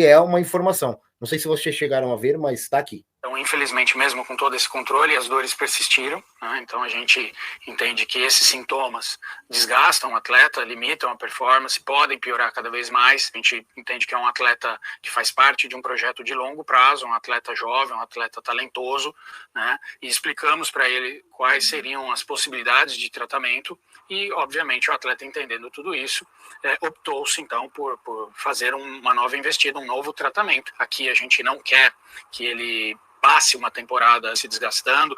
é uma informação. Não sei se vocês chegaram a ver, mas está aqui. Então, infelizmente, mesmo com todo esse controle, as dores persistiram, né? Então a gente entende que esses sintomas desgastam o atleta, limitam a performance, podem piorar cada vez mais. A gente entende que é um atleta que faz parte de um projeto de longo prazo, um atleta jovem, um atleta talentoso, né? E explicamos para ele quais seriam as possibilidades de tratamento e, obviamente, o atleta, entendendo tudo isso, optou-se então por fazer uma nova investida, um novo tratamento. Aqui a gente não quer que ele passe uma temporada se desgastando,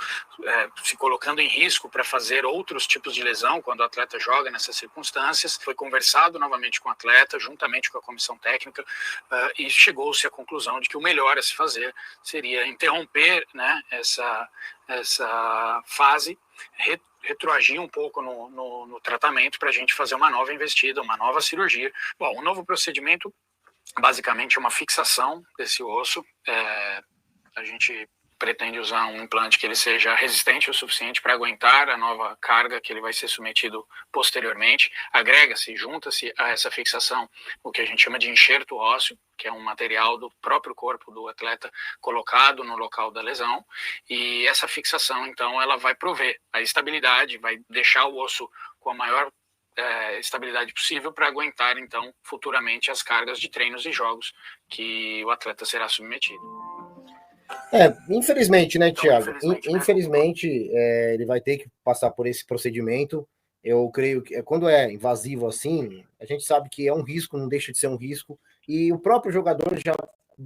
se colocando em risco para fazer outros tipos de lesão quando o atleta joga nessas circunstâncias. Foi conversado novamente com o atleta, juntamente com a comissão técnica, e chegou-se à conclusão de que o melhor a se fazer seria interromper, né, essa fase, retroagir um pouco no tratamento para a gente fazer uma nova investida, uma nova cirurgia. Bom, o novo procedimento basicamente é uma fixação desse osso. A gente pretende usar um implante que ele seja resistente o suficiente para aguentar a nova carga que ele vai ser submetido posteriormente. Agrega-se, junta-se a essa fixação o que a gente chama de enxerto ósseo, que é um material do próprio corpo do atleta colocado no local da lesão, e essa fixação, então, ela vai prover a estabilidade, vai deixar o osso com a maior estabilidade possível para aguentar, então, futuramente as cargas de treinos e jogos que o atleta será submetido. Infelizmente, né, Thiago? Infelizmente, ele vai ter que passar por esse procedimento. Eu creio que quando é invasivo assim, a gente sabe que é um risco, não deixa de ser um risco, e o próprio jogador já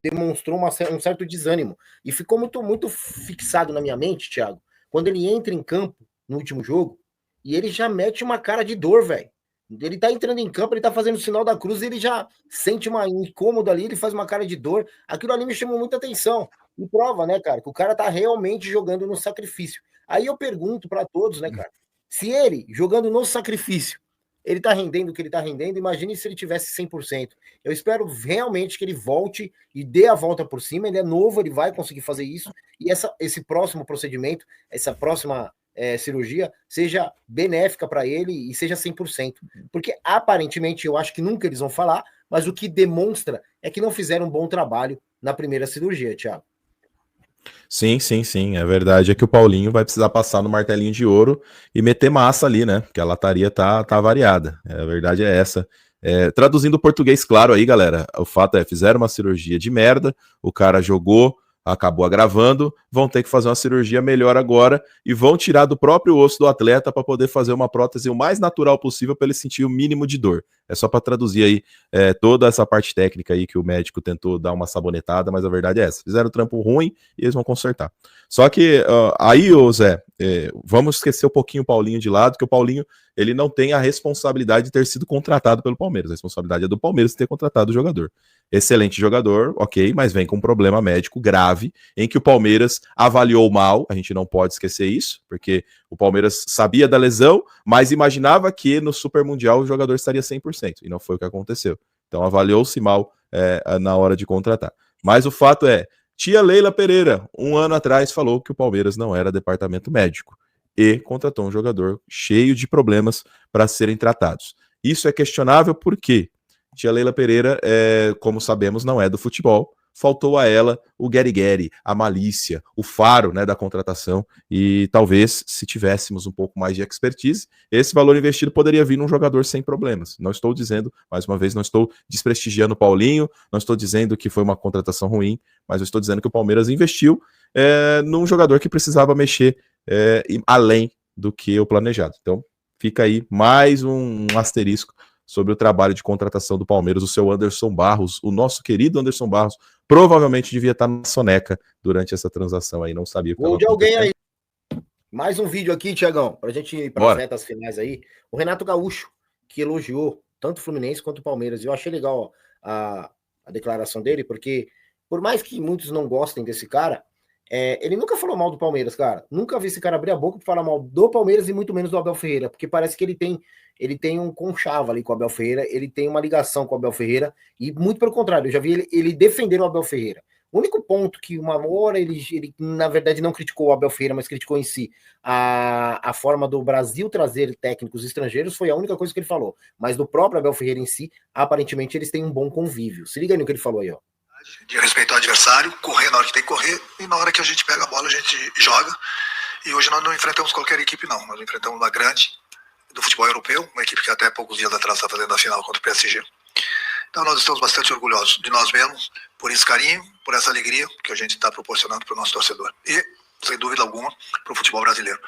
demonstrou um certo desânimo, e ficou muito fixado na minha mente, Thiago, quando ele entra em campo no último jogo, e ele já mete uma cara de dor, velho. Ele tá entrando em campo, ele tá fazendo o sinal da cruz, ele já sente uma incômodo ali, ele faz uma cara de dor. Aquilo ali me chamou muita atenção. E prova, né, cara, que o cara tá realmente jogando no sacrifício. Aí eu pergunto para todos, né, cara, se ele, jogando no sacrifício, ele tá rendendo o que ele tá rendendo, imagine se ele tivesse 100%. Eu espero realmente que ele volte e dê a volta por cima, ele é novo, ele vai conseguir fazer isso, e esse próximo procedimento, essa próxima cirurgia, seja benéfica para ele e seja 100%. Porque, aparentemente, eu acho que nunca eles vão falar, mas o que demonstra é que não fizeram um bom trabalho na primeira cirurgia, Thiago. Sim. A verdade é que o Paulinho vai precisar passar no martelinho de ouro e meter massa ali, né? Porque a lataria tá variada. A verdade é essa. Traduzindo o português claro aí, galera, o fato é, fizeram uma cirurgia de merda, o cara jogou, acabou agravando, vão ter que fazer uma cirurgia melhor agora e vão tirar do próprio osso do atleta para poder fazer uma prótese o mais natural possível para ele sentir o mínimo de dor. É só para traduzir aí toda essa parte técnica aí que o médico tentou dar uma sabonetada, mas a verdade é essa. Fizeram trampo ruim e eles vão consertar. Só que aí, ô Zé, vamos esquecer um pouquinho o Paulinho de lado, que o Paulinho ele não tem a responsabilidade de ter sido contratado pelo Palmeiras. A responsabilidade é do Palmeiras ter contratado o jogador. Excelente jogador, ok, mas vem com um problema médico grave, em que o Palmeiras avaliou mal, a gente não pode esquecer isso, porque o Palmeiras sabia da lesão, mas imaginava que no Super Mundial o jogador estaria 100%, e não foi o que aconteceu. Então avaliou-se mal na hora de contratar. Mas o fato é, tia Leila Pereira, um ano atrás, falou que o Palmeiras não era departamento médico, e contratou um jogador cheio de problemas para serem tratados. Isso é questionável porque tia Leila Pereira, como sabemos, não é do futebol. Faltou a ela o gueri-gueri, a malícia, o faro, né, da contratação. E talvez, se tivéssemos um pouco mais de expertise, esse valor investido poderia vir num jogador sem problemas. Não estou dizendo, mais uma vez, não estou desprestigiando o Paulinho, não estou dizendo que foi uma contratação ruim, mas eu estou dizendo que o Palmeiras investiu num jogador que precisava mexer além do que o planejado. Então, fica aí mais um asterisco sobre o trabalho de contratação do Palmeiras, o seu Anderson Barros, o nosso querido Anderson Barros, provavelmente devia estar na soneca durante essa transação aí, não sabia o que estava acontecendo. Alguém aí. Mais um vídeo aqui, Tiagão, para a gente ir para as retas finais aí. O Renato Gaúcho, que elogiou tanto o Fluminense quanto o Palmeiras. Eu achei legal a declaração dele, porque por mais que muitos não gostem desse cara, ele nunca falou mal do Palmeiras, cara. Nunca vi esse cara abrir a boca para falar mal do Palmeiras e muito menos do Abel Ferreira, porque parece que ele tem um conchavo ali com o Abel Ferreira, ele tem uma ligação com o Abel Ferreira, e muito pelo contrário, eu já vi ele defender o Abel Ferreira. O único ponto que uma hora ele na verdade não criticou o Abel Ferreira, mas criticou em si a forma do Brasil trazer técnicos estrangeiros, foi a única coisa que ele falou. Mas do próprio Abel Ferreira em si, aparentemente eles têm um bom convívio. Se liga no que ele falou aí, ó. de respeitar o adversário, correr na hora que tem que correr, e na hora que a gente pega a bola a gente joga. E hoje nós não enfrentamos qualquer equipe não, nós enfrentamos uma grande do futebol europeu, uma equipe que até poucos dias atrás está fazendo a final contra o PSG. Então nós estamos bastante orgulhosos de nós mesmos, por esse carinho, por essa alegria que a gente está proporcionando para o nosso torcedor. E, sem dúvida alguma, para o futebol brasileiro,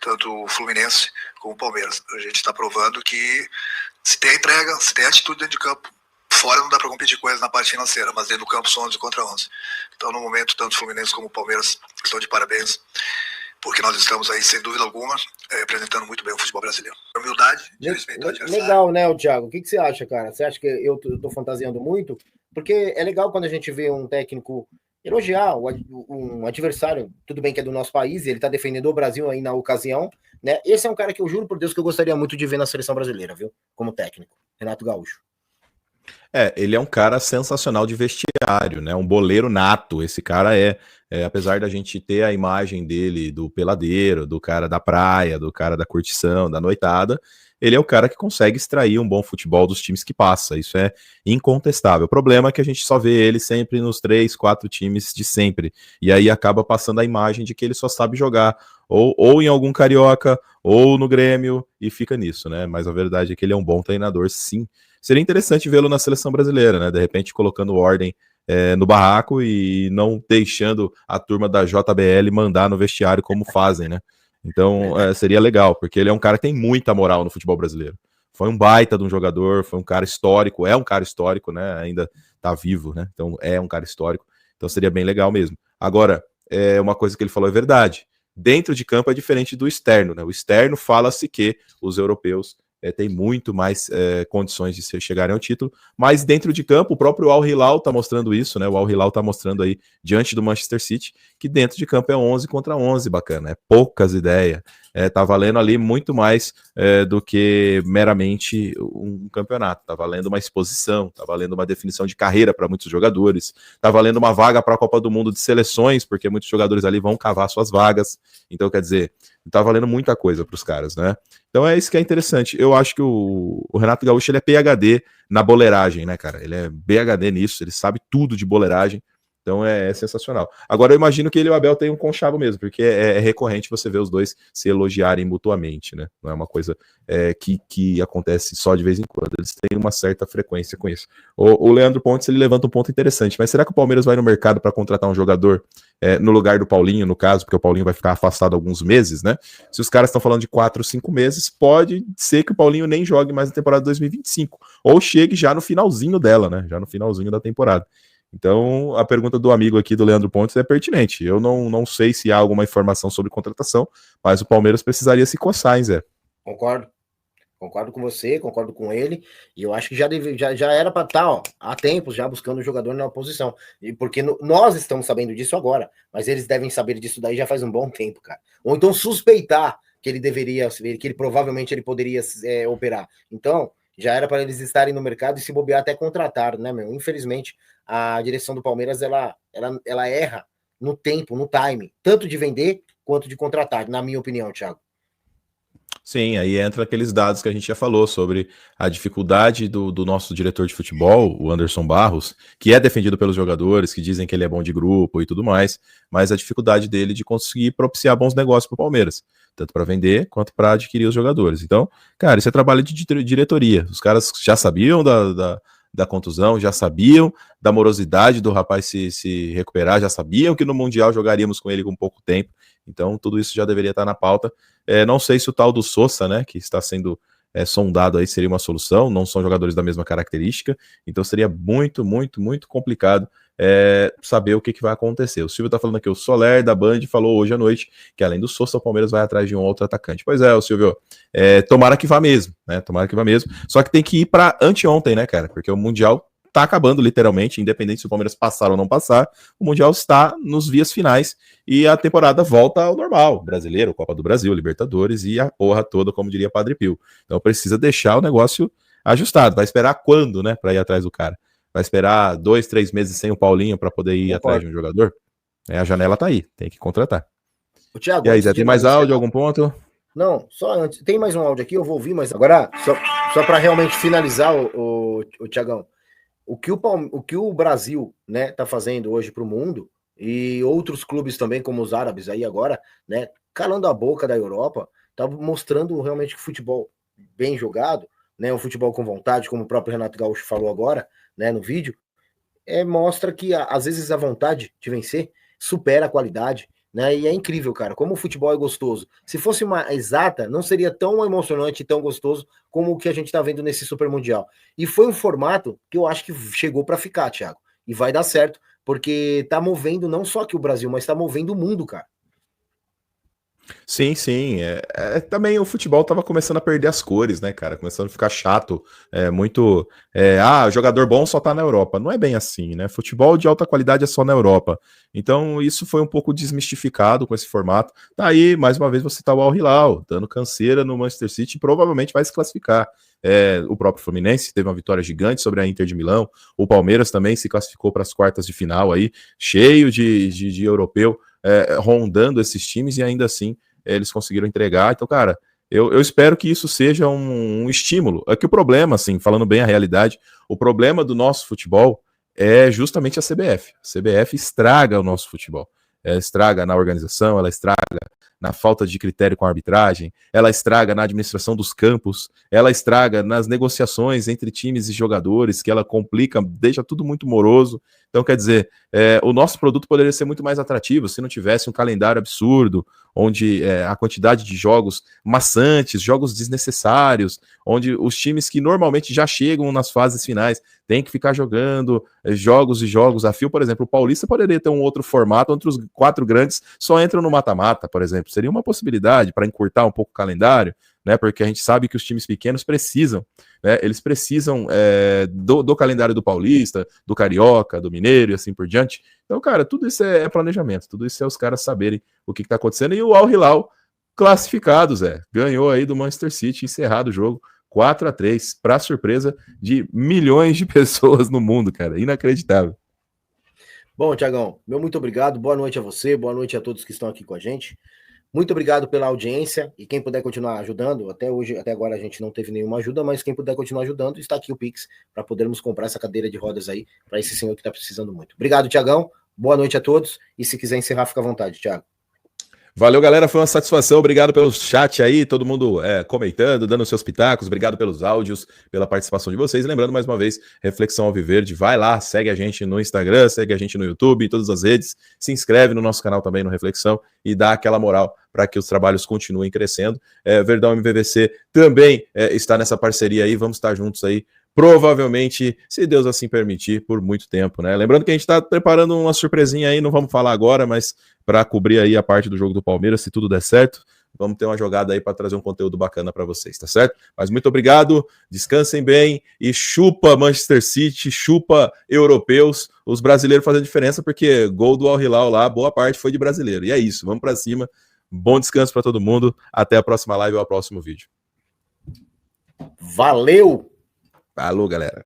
tanto o Fluminense como o Palmeiras. A gente está provando que se tem entrega, se tem atitude dentro de campo, fora não dá para competir com eles na parte financeira, mas dentro do campo são 11 contra 11. Então, no momento, tanto o Fluminense como o Palmeiras estão de parabéns, porque nós estamos aí, sem dúvida alguma, representando muito bem o futebol brasileiro. Humildade, de respeito ao adversário. Legal, né, Thiago? O que você acha, cara? Você acha que eu tô fantasiando muito? Porque é legal quando a gente vê um técnico elogiar um adversário, tudo bem que é do nosso país, e ele tá defendendo o Brasil aí na ocasião, né? Esse é um cara que eu juro por Deus que eu gostaria muito de ver na seleção brasileira, viu? Como técnico, Renato Gaúcho. Ele é um cara sensacional de vestiário, né? Um boleiro nato. Esse cara apesar da gente ter a imagem dele do peladeiro, do cara da praia, do cara da curtição, da noitada, ele é o cara que consegue extrair um bom futebol dos times que passa. Isso é incontestável. O problema é que a gente só vê ele sempre nos 3, 4 times de sempre. E aí acaba passando a imagem de que ele só sabe jogar ou em algum carioca, ou no Grêmio, e fica nisso, né? Mas a verdade é que ele é um bom treinador, sim. Seria interessante vê-lo na seleção brasileira, né? De repente colocando ordem no barraco e não deixando a turma da JBL mandar no vestiário como fazem, né? Então seria legal, porque ele é um cara que tem muita moral no futebol brasileiro. Foi um baita de um jogador, foi um cara histórico, é um cara histórico, né? Ainda tá vivo, né? Então é um cara histórico, então seria bem legal mesmo. Agora, uma coisa que ele falou é verdade. Dentro de campo é diferente do externo, né? O externo fala-se que os europeus têm muito mais condições de chegarem ao título, mas dentro de campo, o próprio Al Hilal está mostrando isso, né? O Al Hilal está mostrando aí, diante do Manchester City, que dentro de campo é 11 contra 11, bacana, poucas ideias, tá valendo ali muito mais do que meramente um campeonato, tá valendo uma exposição, tá valendo uma definição de carreira para muitos jogadores, tá valendo uma vaga para a Copa do Mundo de seleções, porque muitos jogadores ali vão cavar suas vagas, então quer dizer, tá valendo muita coisa para os caras, né? Então é isso que é interessante. Eu acho que o Renato Gaúcho ele é PhD na boleiragem, né, cara? Ele é PhD nisso, ele sabe tudo de boleiragem. Então é sensacional. Agora eu imagino que ele e o Abel têm um conchavo mesmo, porque é recorrente você ver os dois se elogiarem mutuamente, né? Não é uma coisa que acontece só de vez em quando. Eles têm uma certa frequência com isso. O Leandro Pontes ele levanta um ponto interessante, mas será que o Palmeiras vai no mercado para contratar um jogador no lugar do Paulinho, no caso, porque o Paulinho vai ficar afastado alguns meses, né? Se os caras estão falando de 4 ou 5 meses, pode ser que o Paulinho nem jogue mais na temporada 2025, ou chegue já no finalzinho dela, né? Já no finalzinho da temporada. Então, a pergunta do amigo aqui, do Leandro Pontes, é pertinente. Eu não sei se há alguma informação sobre contratação, mas o Palmeiras precisaria se coçar, hein, Zé? Concordo com você, concordo com ele, e eu acho que já era para estar há tempos já buscando um jogador na posição, e porque nós estamos sabendo disso agora, mas eles devem saber disso daí já faz um bom tempo, cara. Ou então suspeitar que ele deveria, que ele provavelmente ele poderia operar. Então, já era para eles estarem no mercado e se bobear até contratar, né, meu? Infelizmente, a direção do Palmeiras, ela erra no tempo, no time, tanto de vender quanto de contratar, na minha opinião, Thiago. Sim, aí entra aqueles dados que a gente já falou sobre a dificuldade do nosso diretor de futebol, o Anderson Barros, que é defendido pelos jogadores, que dizem que ele é bom de grupo e tudo mais, mas a dificuldade dele de conseguir propiciar bons negócios para o Palmeiras, tanto para vender quanto para adquirir os jogadores. Então, cara, isso é trabalho de diretoria. Os caras já sabiam da contusão, já sabiam da morosidade do rapaz se recuperar, já sabiam que no Mundial jogaríamos com ele com pouco tempo, então tudo isso já deveria estar na pauta. Não sei se o tal do Sousa, né, que está sendo sondado aí, seria uma solução, não são jogadores da mesma característica, então seria muito, muito, muito complicado saber o que vai acontecer. O Silvio tá falando aqui, o Soler da Band falou hoje à noite que além do Sousa, o Palmeiras vai atrás de um outro atacante. Pois é, o Silvio, tomara que vá mesmo, né, tomara que vá mesmo, só que tem que ir para anteontem, né, cara, porque o Mundial tá acabando literalmente, independente se o Palmeiras passar ou não passar, o Mundial está nos vias finais e a temporada volta ao normal, Brasileiro, Copa do Brasil, Libertadores e a porra toda, como diria Padre Pio. Então precisa deixar o negócio ajustado. Vai esperar quando, né, para ir atrás do cara? Vai esperar 2, 3 meses sem o Paulinho para poder ir atrás de um jogador? A janela tá aí, tem que contratar. O Thiago, e aí, Zé, tem mais áudio, algum ponto? Não, só antes. Tem mais um áudio aqui, eu vou ouvir, mas agora, só para realmente finalizar, o Thiagão, o que o Brasil, né, tá fazendo hoje para o mundo, e outros clubes também, como os árabes aí agora, né, calando a boca da Europa, tá mostrando realmente que futebol bem jogado, né, um futebol com vontade, como o próprio Renato Gaúcho falou agora, né, no vídeo, mostra que às vezes a vontade de vencer supera a qualidade, né? E é incrível, cara, como o futebol é gostoso. Se fosse uma exata, não seria tão emocionante e tão gostoso como o que a gente tá vendo nesse Super Mundial. E foi um formato que eu acho que chegou para ficar, Thiago. E vai dar certo, porque tá movendo não só aqui o Brasil, mas tá movendo o mundo, cara. Sim, sim. Também o futebol tava começando a perder as cores, né, cara? Começando a ficar chato. Jogador bom só tá na Europa. Não é bem assim, né? Futebol de alta qualidade é só na Europa. Então, isso foi um pouco desmistificado com esse formato. Tá aí, mais uma vez, você tá o Al Hilal, dando canseira no Manchester City, provavelmente vai se classificar. O próprio Fluminense teve uma vitória gigante sobre a Inter de Milão. O Palmeiras também se classificou para as quartas de final aí, cheio de europeu. Rondando esses times e ainda assim eles conseguiram entregar. Então, cara, eu espero que isso seja um estímulo. É que o problema, assim, falando bem a realidade, o problema do nosso futebol é justamente a CBF. A CBF estraga o nosso futebol. Estraga na organização, ela estraga na falta de critério com a arbitragem, ela estraga na administração dos campos, ela estraga nas negociações entre times e jogadores, que ela complica, deixa tudo muito moroso. Então, quer dizer, o nosso produto poderia ser muito mais atrativo se não tivesse um calendário absurdo, onde a quantidade de jogos maçantes, jogos desnecessários, onde os times que normalmente já chegam nas fases finais têm que ficar jogando jogos e jogos a fio. Por exemplo, o Paulista poderia ter um outro formato, onde os 4 grandes só entram no mata-mata, por exemplo. Seria uma possibilidade para encurtar um pouco o calendário, né? Porque a gente sabe que os times pequenos precisam, né? Eles precisam do calendário do Paulista, do Carioca, do Mineiro e assim por diante. Então, cara, tudo isso é planejamento, tudo isso é os caras saberem o que está acontecendo. E o Al Hilal classificado, Zé, ganhou aí do Manchester City, encerrado o jogo 4-3, para surpresa de milhões de pessoas no mundo, cara, inacreditável. Bom, Thiagão, meu muito obrigado, boa noite a você, boa noite a todos que estão aqui com a gente. Muito obrigado pela audiência e quem puder continuar ajudando, até agora a gente não teve nenhuma ajuda, mas quem puder continuar ajudando, está aqui o Pix para podermos comprar essa cadeira de rodas aí para esse senhor que está precisando muito. Obrigado, Thiagão, boa noite a todos e se quiser encerrar, fica à vontade, Thiago. Valeu, galera, foi uma satisfação, obrigado pelo chat aí, todo mundo comentando, dando seus pitacos, obrigado pelos áudios, pela participação de vocês, e lembrando mais uma vez, Reflexão Alviverde, vai lá, segue a gente no Instagram, segue a gente no YouTube, em todas as redes, se inscreve no nosso canal também no Reflexão e dá aquela moral para que os trabalhos continuem crescendo. Verdão MVVC também está nessa parceria aí, vamos estar juntos aí, provavelmente, se Deus assim permitir, por muito tempo, né? Lembrando que a gente está preparando uma surpresinha aí, não vamos falar agora, mas para cobrir aí a parte do jogo do Palmeiras, se tudo der certo, vamos ter uma jogada aí para trazer um conteúdo bacana para vocês, tá certo? Mas muito obrigado, descansem bem e chupa Manchester City, chupa europeus, os brasileiros fazem diferença porque gol do Al Hilal lá, boa parte foi de brasileiro. E é isso, vamos para cima. Bom descanso para todo mundo, até a próxima live ou ao próximo vídeo. Valeu! Falou, galera.